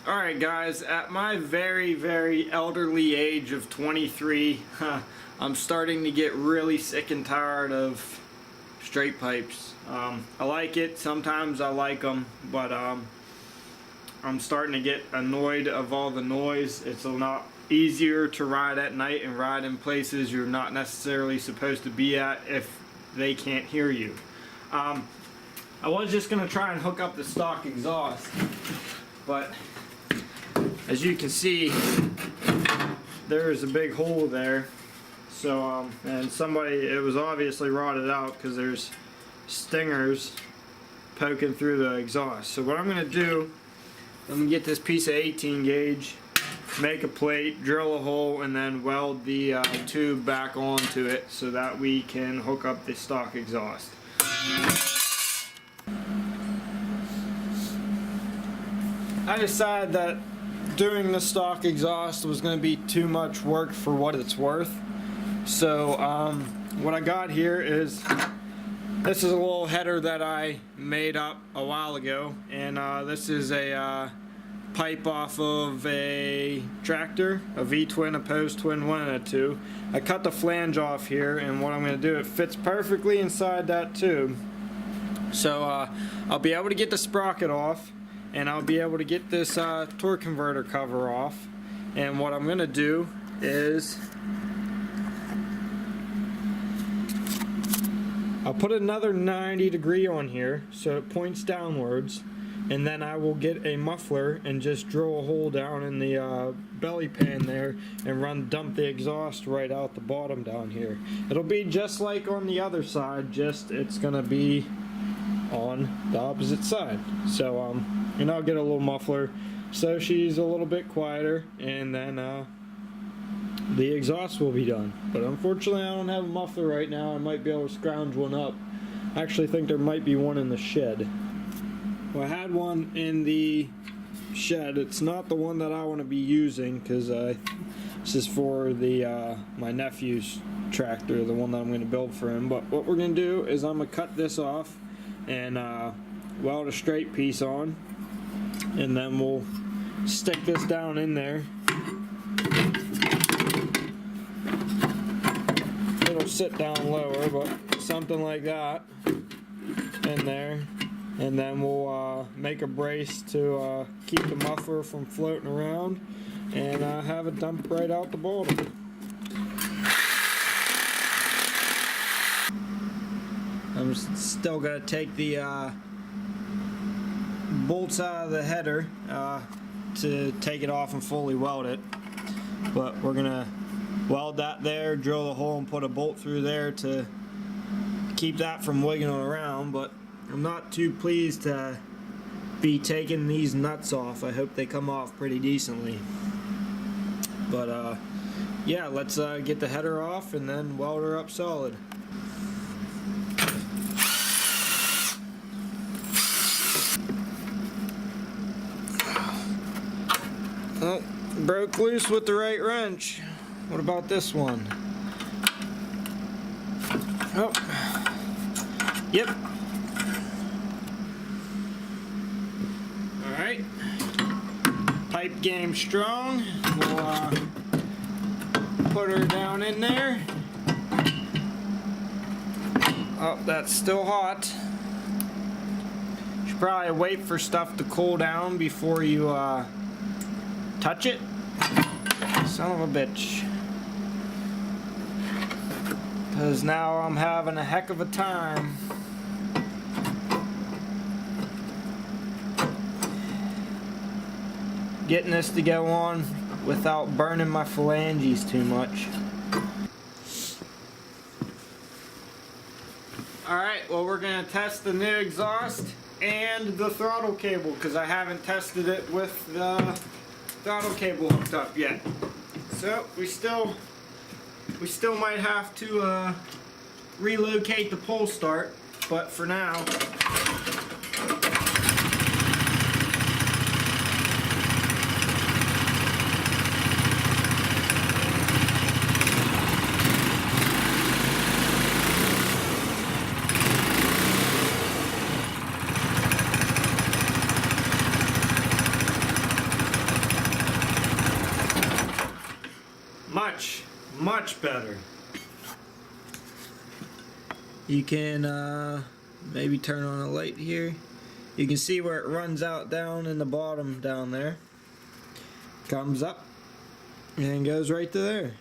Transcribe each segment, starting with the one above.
Alright guys, at my very elderly age of 23, I'm starting to get really sick and tired of straight pipes. I like it, sometimes I like them, but I'm starting to get annoyed of all the noise. It's a lot easier to ride at night and ride in places you're not necessarily supposed to be at if they can't hear you. I was just going to try and hook up the stock exhaust, but as you can see, there's a big hole there. So, and it was obviously rotted out because there's stingers poking through the exhaust. So what I'm going to do, I'm going to get this piece of 18 gauge, make a plate, drill a hole, and then weld the tube back onto it so that we can hook up the stock exhaust. I decided that doing the stock exhaust was going to be too much work for what it's worth. So what I got here is, this is a little header that I made up a while ago, and this is a pipe off of a tractor, a V-twin, a post twin, 1 and a 2. I cut the flange off here, and what I'm going to do, it fits perfectly inside that tube. So I'll be able to get the sprocket off, and I'll be able to get this torque converter cover off. And what I'm going to do is I'll put another 90-degree on here so it points downwards, and then I will get a muffler and just drill a hole down in the belly pan there and dump the exhaust right out the bottom down here. It'll be just like on the other side, just it's gonna be on the opposite side. So and I'll get a little muffler so she's a little bit quieter, and then the exhaust will be done. But unfortunately I don't have a muffler right now. I might be able to scrounge one up. I actually think there might be one in the shed. Well, I had one in the shed. It's not the one that I want to be using because this is for the my nephew's tractor, the one that I'm going to build for him. But what we're going to do is I'm going to cut this off and weld a straight piece on, and then we'll stick this down in there. It'll sit down lower, but something like that in there, and then we'll make a brace to keep the muffler from floating around, and have it dump right out the bottom. I'm still going to take the bolts out of the header to take it off and fully weld it, but we're going to weld that there, drill the hole, and put a bolt through there to keep that from wiggling around. But I'm not too pleased to be taking these nuts off. I hope they come off pretty decently. But yeah, let's get the header off and then weld her up solid. Oh, broke loose with the right wrench. What about this one? Oh, yep. Alright. Pipe game strong. We'll put her down in there. Oh, that's still hot. Should probably wait for stuff to cool down before you touch it. Son of a bitch. Because now I'm having a heck of a time getting this to go on without burning my phalanges too much. Alright, well, we're going to test the new exhaust and the throttle cable, because I haven't tested it with the throttle cable hooked up yet. So we still might have to relocate the pull start, but for now much better. You can maybe turn on a light here. You can see where it runs out down in the bottom down there. Comes up and goes right to there.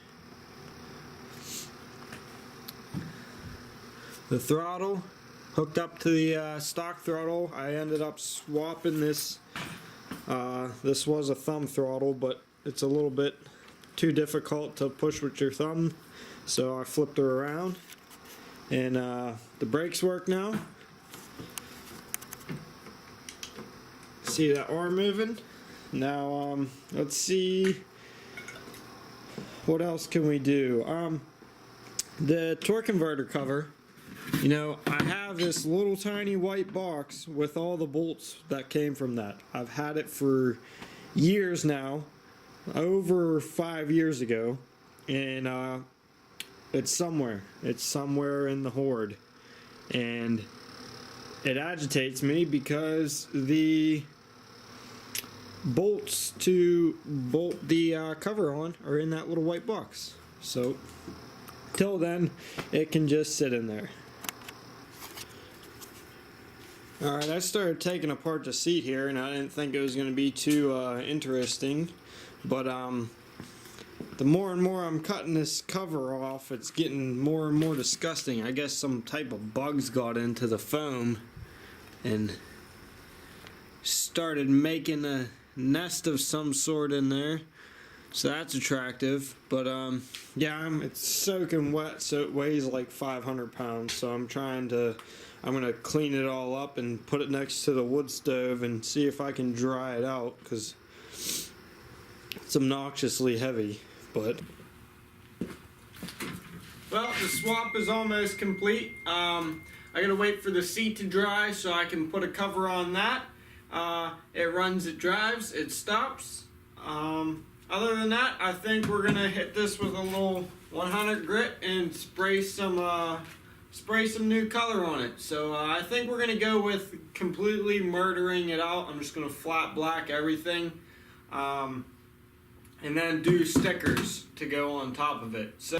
The throttle hooked up to the stock throttle. I ended up swapping this. This was a thumb throttle, but it's a little bit too difficult to push with your thumb, so I flipped her around. And the brakes work now. See that arm moving? Now let's see, what else can we do? The torque converter cover, you know, I have this little tiny white box with all the bolts that came from that. I've had it for years now, over 5 years ago, and it's somewhere in the hoard, and it agitates me because the bolts to bolt the cover on are in that little white box. So till then, it can just sit in there. Alright, I started taking apart the seat here, and I didn't think it was going to be too interesting, but the more and more I'm cutting this cover off, it's getting more and more disgusting. I guess some type of bugs got into the foam and started making a nest of some sort in there, so that's attractive. But yeah, it's soaking wet, so it weighs like 500 pounds, so I'm gonna clean it all up and put it next to the wood stove and see if I can dry it out, because it's obnoxiously heavy. But well, the swap is almost complete. I gotta wait for the seat to dry so I can put a cover on that. It runs, it drives, it stops. Other than that, I think we're gonna hit this with a little 100 grit and spray some new color on it. So I think we're gonna go with completely murdering it out. I'm just gonna flat black everything, and then do stickers to go on top of it. So